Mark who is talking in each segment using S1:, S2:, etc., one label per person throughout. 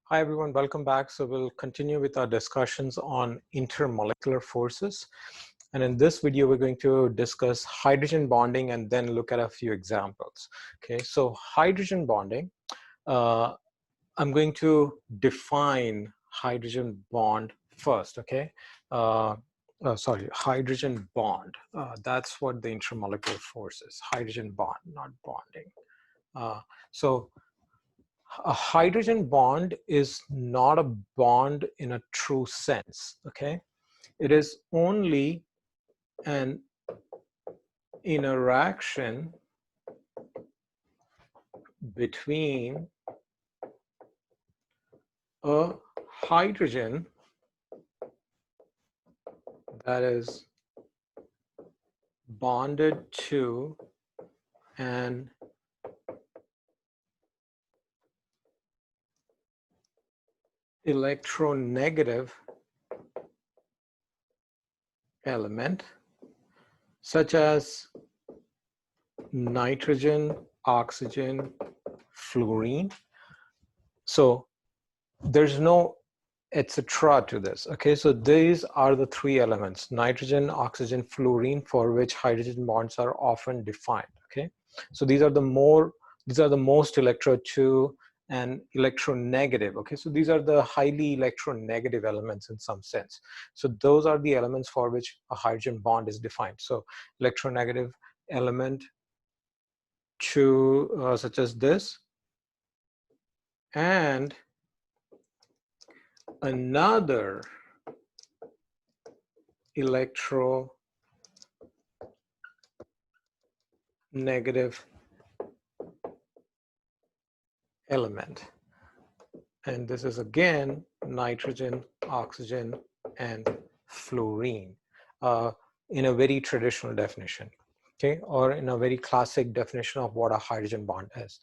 S1: Hi everyone, welcome back. So we'll continue with our discussions on intermolecular forces. And in this video, we're going to discuss hydrogen bonding and then look at a few examples. Okay, so hydrogen bonding, I'm going to define hydrogen bond first, okay? Hydrogen bond. That's what the intermolecular force is, hydrogen bond, not bonding. So a hydrogen bond is not a bond in a true sense, okay? It is only an interaction between a hydrogen that is bonded to an electronegative element, such as nitrogen, oxygen, fluorine. So there's no etc. to this. Okay, so these are the three elements: nitrogen, oxygen, fluorine, for which hydrogen bonds are often defined. Okay, so these are the most electro to and electronegative. Okay, so these are the highly electronegative elements in some sense. So those are the elements for which a hydrogen bond is defined. So electronegative element to such as this, and another electronegative element, and this is again nitrogen, oxygen, and fluorine in a very traditional definition, okay, or in a very classic definition of what a hydrogen bond is.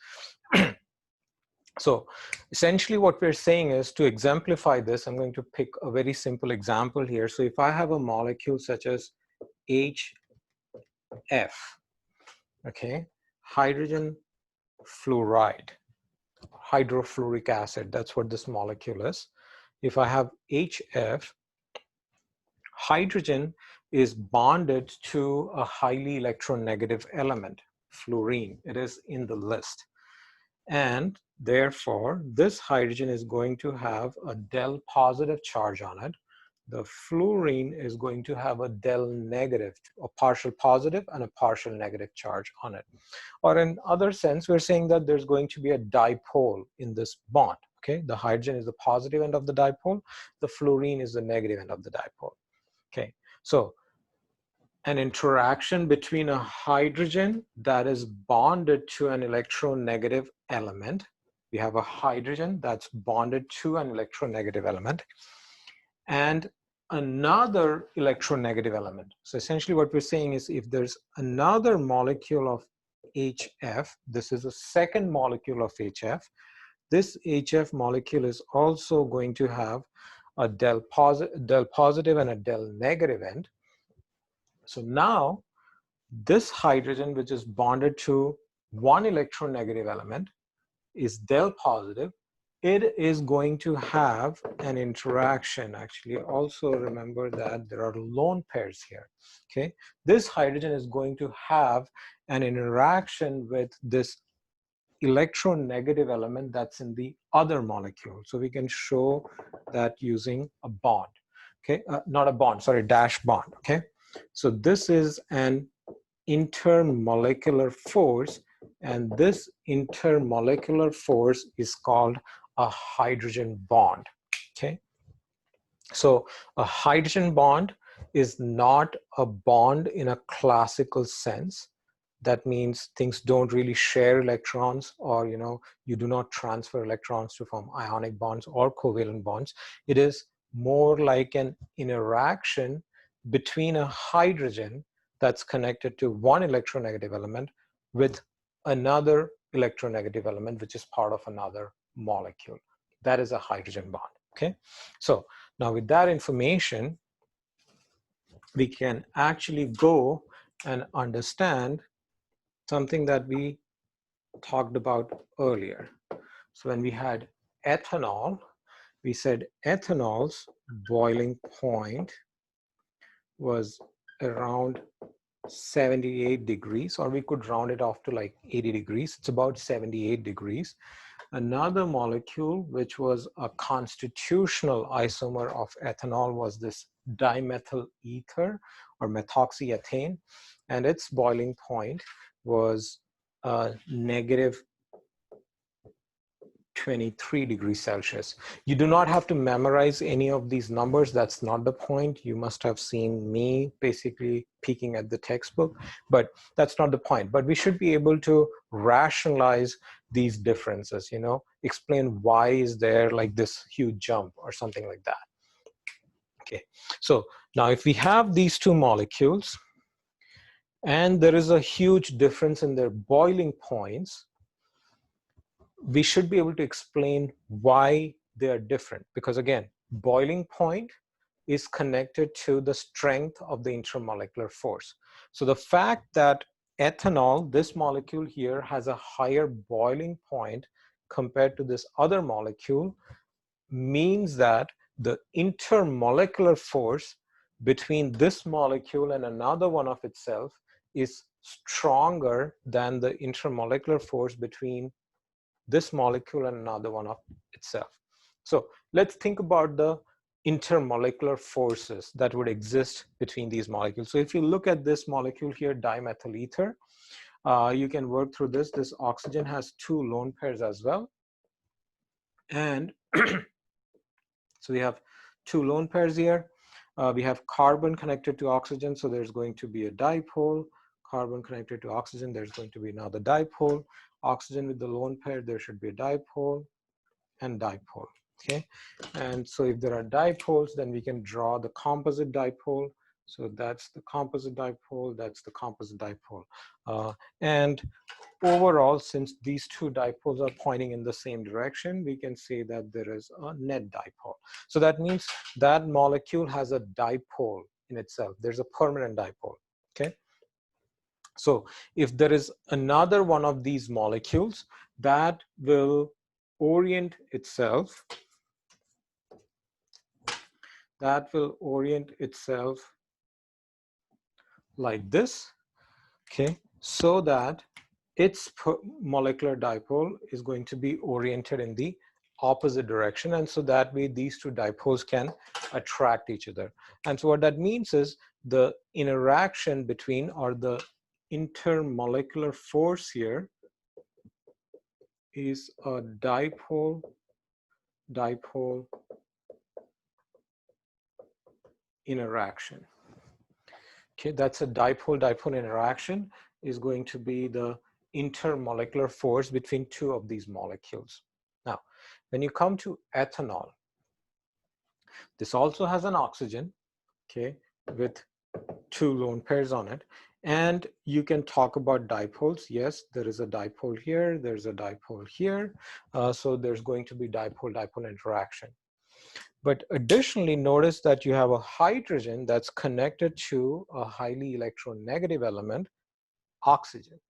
S1: So essentially what we're saying is, to exemplify this, I'm going to pick a very simple example here. So if I have a molecule such as HF, okay, hydrogen fluoride, hydrofluoric acid, that's what this molecule is. If I have HF, hydrogen is bonded to a highly electronegative element, fluorine. It is in the list. And therefore, this hydrogen is going to have a del positive charge on it. The fluorine is going to have a del negative, a partial positive and a partial negative charge on it. Or in other sense, we're saying that there's going to be a dipole in this bond. Okay, the hydrogen is the positive end of the dipole, the fluorine is the negative end of the dipole. Okay, so an interaction between a hydrogen that is bonded to an electronegative element. We have a hydrogen that's bonded to an electronegative element and another electronegative element. So essentially what we're saying is, if there's another molecule of HF, this is a second molecule of HF, this HF molecule is also going to have a del positive and a del negative end. So now this hydrogen, which is bonded to one electronegative element, is del positive. It is going to have an interaction. Actually, also remember that there are lone pairs here. Okay, this hydrogen is going to have an interaction with this electronegative element that's in the other molecule. So we can show that using a bond. Okay, not a bond, sorry, dash bond. Okay, so this is an intermolecular force, and this intermolecular force is called a hydrogen bond. Okay, so a hydrogen bond is not a bond in a classical sense. That means things don't really share electrons, or you do not transfer electrons to form ionic bonds or covalent bonds. It is more like an interaction between a hydrogen that's connected to one electronegative element with another electronegative element, which is part of another molecule. That is a hydrogen bond. Okay, so now with that information, we can actually go and understand something that we talked about earlier. So when we had ethanol, we said ethanol's boiling point was around 78 degrees, or we could round it off to like 80 degrees. It's about 78 degrees. Another molecule, which was a constitutional isomer of ethanol, was this dimethyl ether or methoxyethane, and its boiling point was negative 23 degrees Celsius. You do not have to memorize any of these numbers. That's not the point. You must have seen me basically peeking at the textbook, but that's not the point. But we should be able to rationalize these differences, you know, explain why is there like this huge jump or something like that. Okay, so now if we have these two molecules and there is a huge difference in their boiling points, we should be able to explain why they are different, because again, boiling point is connected to the strength of the intermolecular force. So the fact that ethanol, this molecule here, has a higher boiling point compared to this other molecule means that the intermolecular force between this molecule and another one of itself is stronger than the intermolecular force between this molecule and another one of itself. So let's think about the intermolecular forces that would exist between these molecules. So if you look at this molecule here, dimethyl ether, you can work through this. This oxygen has two lone pairs as well. And so we have two lone pairs here. We have carbon connected to oxygen, so there's going to be a dipole. Carbon connected to oxygen, there's going to be another dipole. Oxygen with the lone pair, there should be a dipole and dipole, okay? And so if there are dipoles, then we can draw the composite dipole. So that's the composite dipole, that's the composite dipole. And overall, since these two dipoles are pointing in the same direction, we can say that there is a net dipole. So that means that molecule has a dipole in itself. There's a permanent dipole, okay? So if there is another one of these molecules that will orient itself, like this, okay, so that its molecular dipole is going to be oriented in the opposite direction, and so that way these two dipoles can attract each other. And so what that means is the interaction between, or the intermolecular force here, is a dipole interaction. Okay, that's a dipole interaction is going to be the intermolecular force between two of these molecules. Now, when you come to ethanol, this also has an oxygen, okay, with two lone pairs on it. And you can talk about dipoles. Yes, there is a dipole here, there's a dipole here. So there's going to be dipole-dipole interaction. But additionally, notice that you have a hydrogen that's connected to a highly electronegative element, oxygen.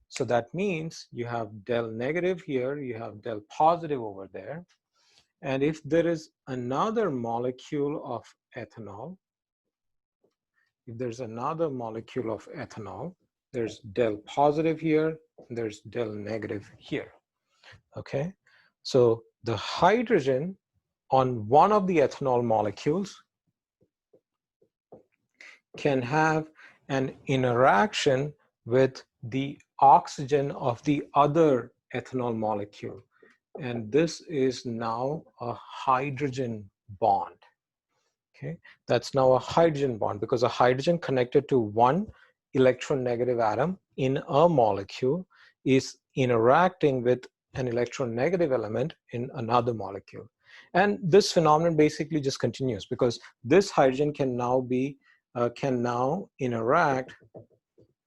S1: So that means you have del negative here, you have del positive over there. And if there is another molecule of ethanol, there's del positive here, there's del negative here, okay? So the hydrogen on one of the ethanol molecules can have an interaction with the oxygen of the other ethanol molecule. And this is now a hydrogen bond. Okay, that's now a hydrogen bond because a hydrogen connected to one electronegative atom in a molecule is interacting with an electronegative element in another molecule. And this phenomenon basically just continues because this hydrogen can now interact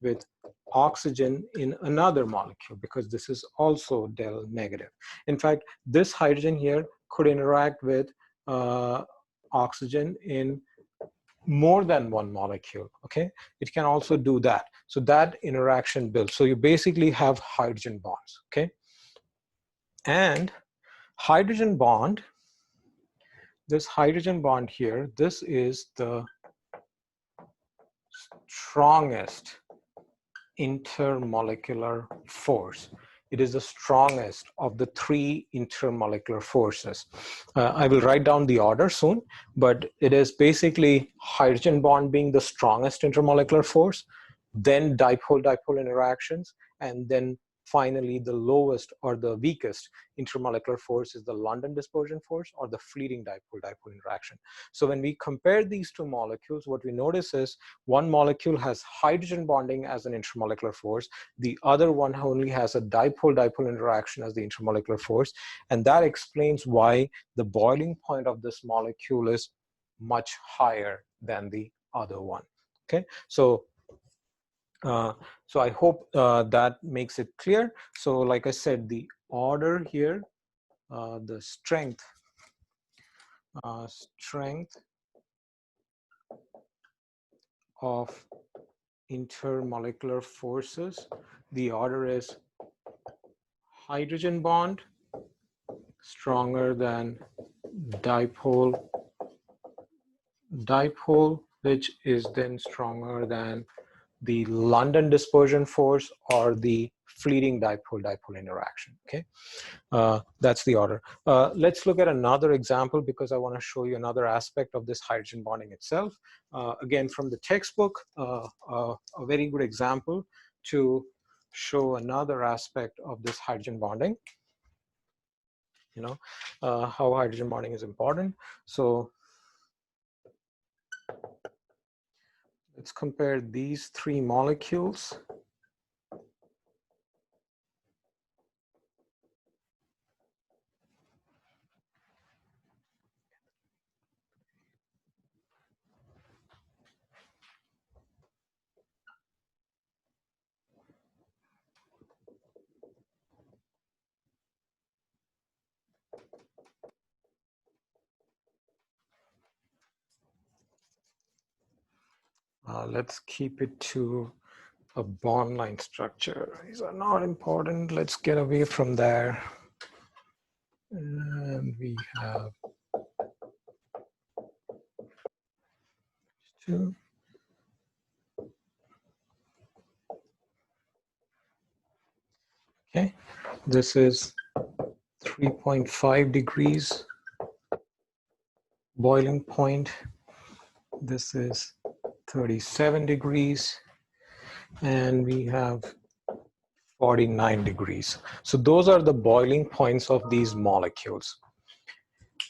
S1: with oxygen in another molecule because this is also del negative. In fact, this hydrogen here could interact with oxygen in more than one molecule, okay? It can also do that. So that interaction builds. So you basically have hydrogen bonds, okay? And hydrogen bond this hydrogen bond here, this is the strongest intermolecular force. It is the strongest of the three intermolecular forces. I will write down the order soon, but it is basically hydrogen bond being the strongest intermolecular force, then dipole-dipole interactions, and then finally the lowest or the weakest intermolecular force is the London dispersion force or the fleeting dipole-dipole interaction. So when we compare these two molecules, what we notice is one molecule has hydrogen bonding as an intermolecular force, the other one only has a dipole-dipole interaction as the intermolecular force, and that explains why the boiling point of this molecule is much higher than the other one. Okay, so I hope that makes it clear. So like I said, the order here, the strength of intermolecular forces, the order is hydrogen bond stronger than dipole, which is then stronger than the London dispersion force or the fleeting dipole-dipole interaction. Okay, that's the order. Let's look at another example because I want to show you another aspect of this hydrogen bonding itself. Again, from the textbook, a very good example to show another aspect of this hydrogen bonding. You know, how hydrogen bonding is important. So let's compare these three molecules. Let's keep it to a bond line structure. These are not important. Let's get away from there. And we have two. Okay, this is 3.5 degrees boiling point. This is 37 degrees. And we have 49 degrees. So those are the boiling points of these molecules.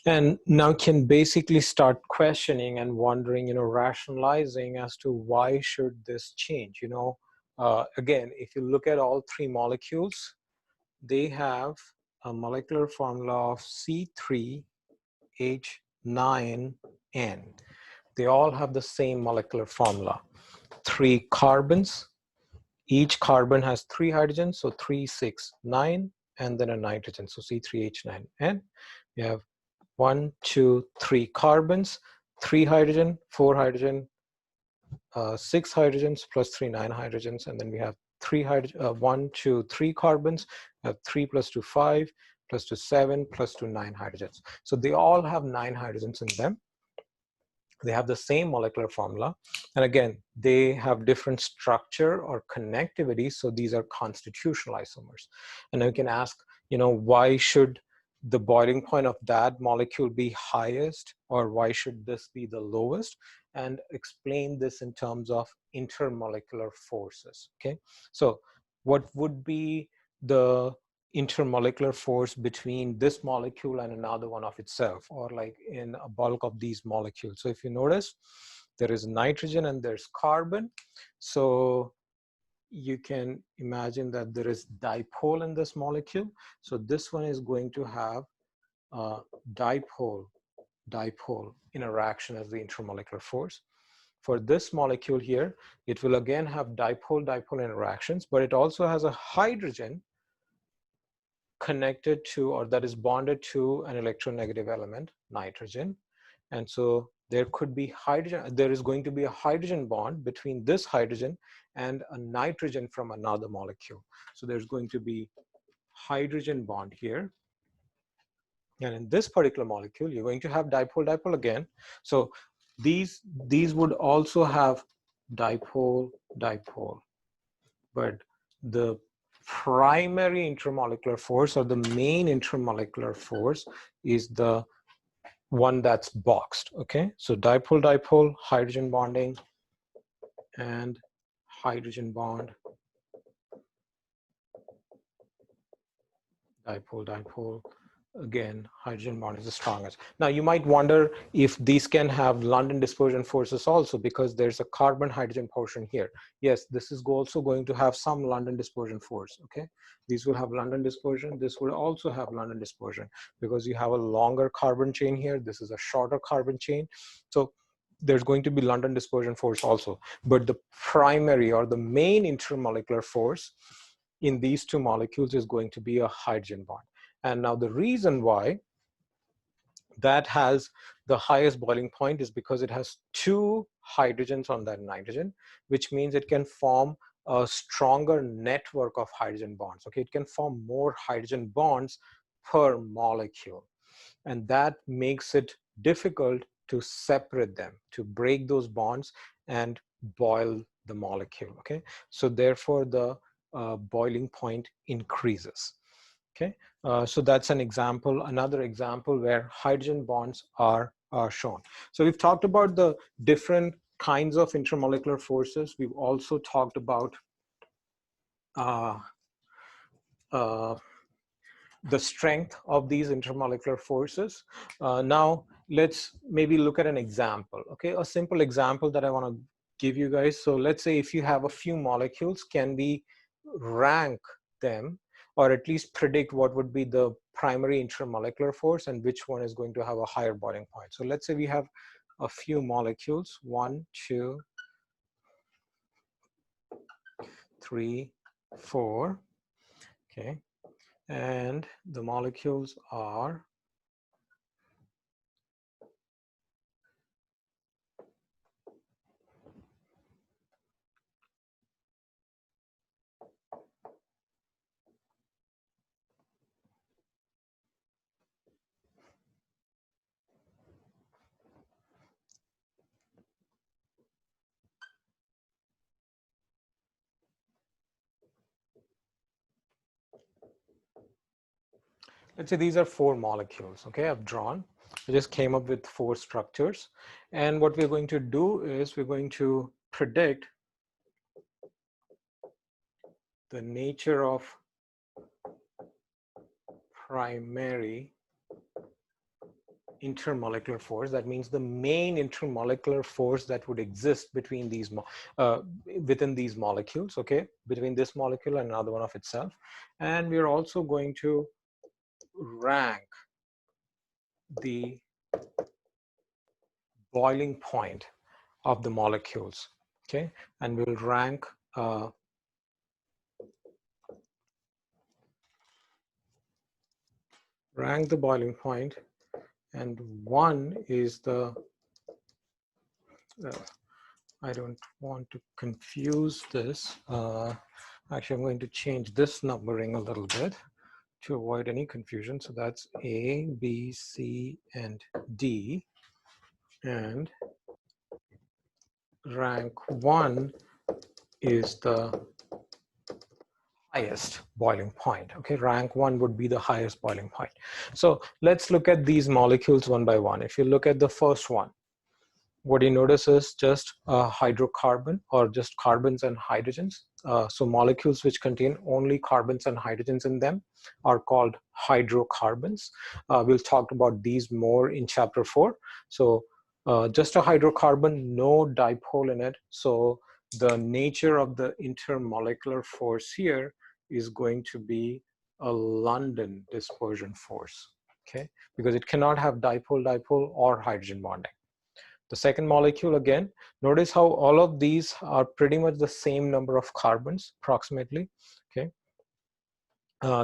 S1: And now can basically start questioning and wondering, rationalizing as to why should this change? Again, if you look at all three molecules, they have a molecular formula of C3H9N. They all have the same molecular formula. 3 carbons. Each carbon has 3 hydrogens, so 3, 6, 9, and then a nitrogen, so C3H9N. We have 1, 2, 3 carbons, 3 hydrogen, 4 hydrogen, 6 hydrogens plus 3, 9 hydrogens, and then we have 1, 2, 3 carbons, we have 3 plus 2, 5, plus 2, 7, plus 2, 9 hydrogens. So they all have 9 hydrogens in them. They have the same molecular formula. And again, they have different structure or connectivity. So these are constitutional isomers. And you can ask, why should the boiling point of that molecule be highest, or why should this be the lowest? And explain this in terms of intermolecular forces. Okay, so what would be the intermolecular force between this molecule and another one of itself, or like in a bulk of these molecules? So if you notice, there is nitrogen and there's carbon. So you can imagine that there is dipole in this molecule. So this one is going to have a dipole interaction as the intermolecular force. For this molecule here, it will again have dipole interactions, but it also has a hydrogen connected to, or that is bonded to, an electronegative element, nitrogen. And so there could be hydrogen, there is going to be a hydrogen bond between this hydrogen and a nitrogen from another molecule. So there's going to be hydrogen bond here. And in this particular molecule, you're going to have dipole-dipole again. So these would also have dipole-dipole. But the primary intermolecular force, or the main intermolecular force, is the one that's boxed, okay? So dipole-dipole, hydrogen bonding, and hydrogen bond, dipole-dipole. Again, hydrogen bond is the strongest. Now you might wonder if these can have London dispersion forces also, because there's a carbon hydrogen portion here. Yes, this is also going to have some London dispersion force, okay? These will have London dispersion. This will also have London dispersion because you have a longer carbon chain here. This is a shorter carbon chain. So there's going to be London dispersion force also. But the primary or the main intermolecular force in these two molecules is going to be a hydrogen bond. And now the reason why that has the highest boiling point is because it has two hydrogens on that nitrogen, which means it can form a stronger network of hydrogen bonds. Okay, it can form more hydrogen bonds per molecule. And that makes it difficult to separate them, to break those bonds and boil the molecule. Okay, so therefore the boiling point increases. Okay, so that's an example, another example where hydrogen bonds are shown. So we've talked about the different kinds of intermolecular forces. We've also talked about uh, the strength of these intermolecular forces. Now let's maybe look at an example, okay? A simple example that I want to give you guys. So let's say if you have a few molecules, can we rank them, or at least predict what would be the primary intermolecular force and which one is going to have a higher boiling point? So let's say we have a few molecules, 1, 2, 3, 4, okay? And the molecules are let's say these are 4 molecules, okay, I've drawn. I just came up with 4 structures. And what we're going to do is we're going to predict the nature of primary intermolecular force. That means the main intermolecular force that would exist between these, within these molecules, okay, between this molecule and another one of itself. And we're also going to rank the boiling point of the molecules, okay, and we'll rank the boiling point, and 1 is the I don't want to confuse this. Actually, I'm going to change this numbering a little bit to avoid any confusion. So that's A, B, C, and D, and rank 1 is the highest boiling point. Okay, rank 1 would be the highest boiling point. So let's look at these molecules one by one. If you look at the first one, what you notice is just a hydrocarbon, or just carbons and hydrogens. So molecules which contain only carbons and hydrogens in them are called hydrocarbons. We'll talk about these more in chapter 4. So just a hydrocarbon, no dipole in it. So the nature of the intermolecular force here is going to be a London dispersion force, okay? Because it cannot have dipole-dipole or hydrogen bonding. The second molecule, again, notice how all of these are pretty much the same number of carbons approximately, okay?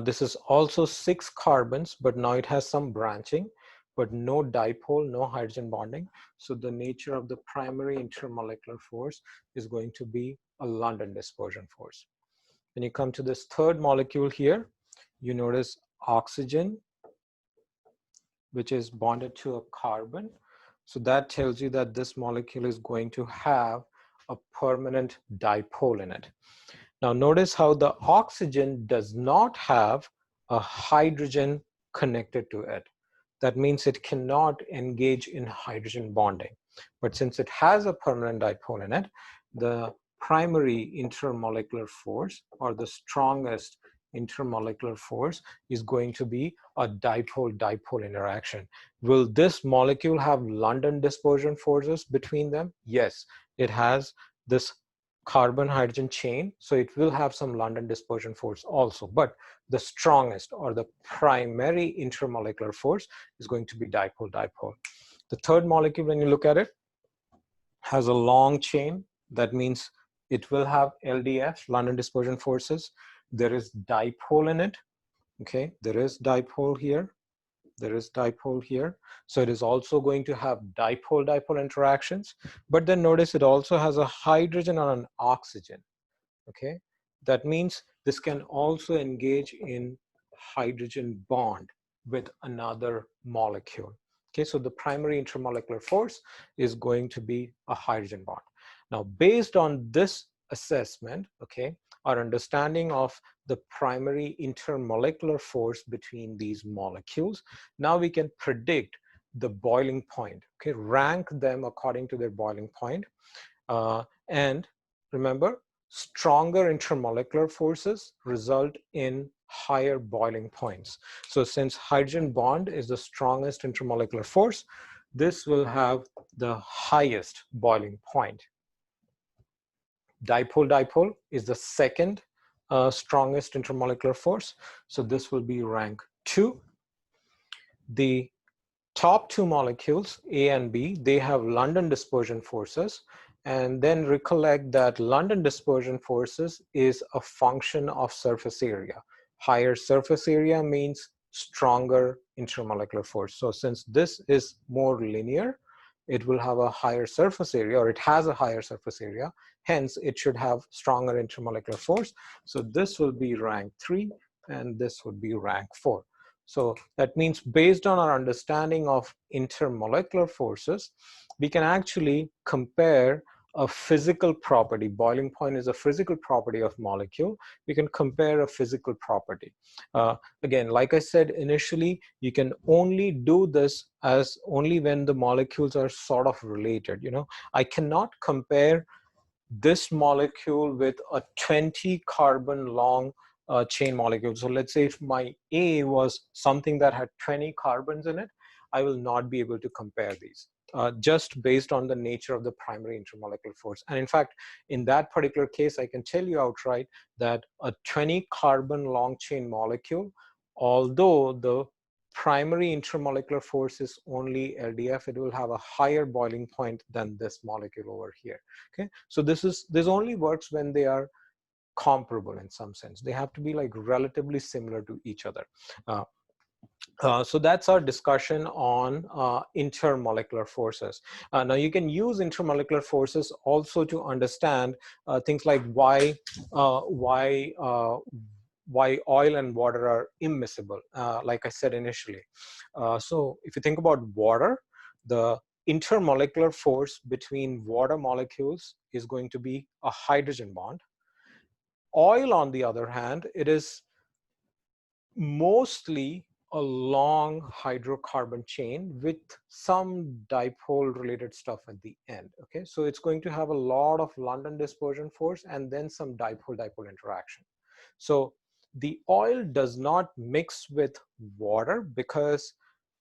S1: This is also 6 carbons, but now it has some branching, but no dipole, no hydrogen bonding. So the nature of the primary intermolecular force is going to be a London dispersion force. When you come to this third molecule here, you notice oxygen, which is bonded to a carbon. So that tells you that this molecule is going to have a permanent dipole in it. Now notice how the oxygen does not have a hydrogen connected to it. That means it cannot engage in hydrogen bonding. But since it has a permanent dipole in it, the primary intermolecular force, or the strongest intermolecular force, is going to be a dipole-dipole interaction. Will this molecule have London dispersion forces between them? Yes, it has this carbon hydrogen chain, so it will have some London dispersion force also, but the strongest or the primary intermolecular force is going to be dipole-dipole. The third molecule, when you look at it, has a long chain. That means it will have LDF, London dispersion forces. There is dipole in it. Okay, there is dipole here. There is dipole here. So it is also going to have dipole-dipole interactions. But then notice it also has a hydrogen and an oxygen. Okay, that means this can also engage in hydrogen bond with another molecule. Okay, so the primary intermolecular force is going to be a hydrogen bond. Now, based on this assessment, okay, our understanding of the primary intermolecular force between these molecules, now we can predict the boiling point, okay, rank them according to their boiling point. And remember, stronger intermolecular forces result in higher boiling points. So since hydrogen bond is the strongest intermolecular force, this will have the highest boiling point. Dipole-dipole is the second strongest intermolecular force. So this will be rank 2. The top two molecules, A and B, they have London dispersion forces. And then recollect that London dispersion forces is a function of surface area. Higher surface area means stronger intermolecular force. So since this is more linear, it will have a higher surface area, or it has a higher surface area. Hence, it should have stronger intermolecular force. So this will be rank 3, and this would be rank 4. So that means based on our understanding of intermolecular forces, we can actually compare a physical property. Boiling point is a physical property of molecule. We can compare a physical property. Again, like I said initially, you can only do this as only when the molecules are sort of related. You know, I cannot compare this molecule with a 20 carbon long chain molecule. So let's say if my A was something that had 20 carbons in it, I will not be able to compare these just based on the nature of the primary intermolecular force. And in fact, in that particular case, I can tell you outright that a 20 carbon long chain molecule, although the primary intermolecular force is only LDF, it will have a higher boiling point than this molecule over here. Okay, so this only works when they are comparable in some sense. They have to be like relatively similar to each other. So that's our discussion on intermolecular forces. Now you can use intermolecular forces also to understand things like why oil and water are immiscible, like I said initially. So if you think about water, the intermolecular force between water molecules is going to be a hydrogen bond. Oil, on the other hand, it is mostly a long hydrocarbon chain with some dipole related stuff at the end. Okay, so it's going to have a lot of London dispersion force and then some dipole-dipole interaction. So the oil does not mix with water because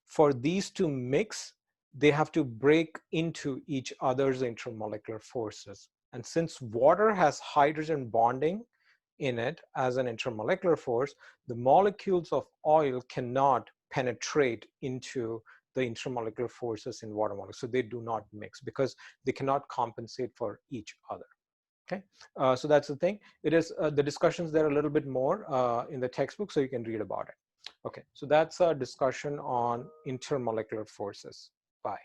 S1: for these to mix, they have to break into each other's intermolecular forces. And since water has hydrogen bonding in it as an intermolecular force, the molecules of oil cannot penetrate into the intermolecular forces in water molecules. So they do not mix because they cannot compensate for each other. Okay, so that's the thing. It is the discussions there a little bit more in the textbook, so you can read about it. Okay, so that's a discussion on intermolecular forces. Bye.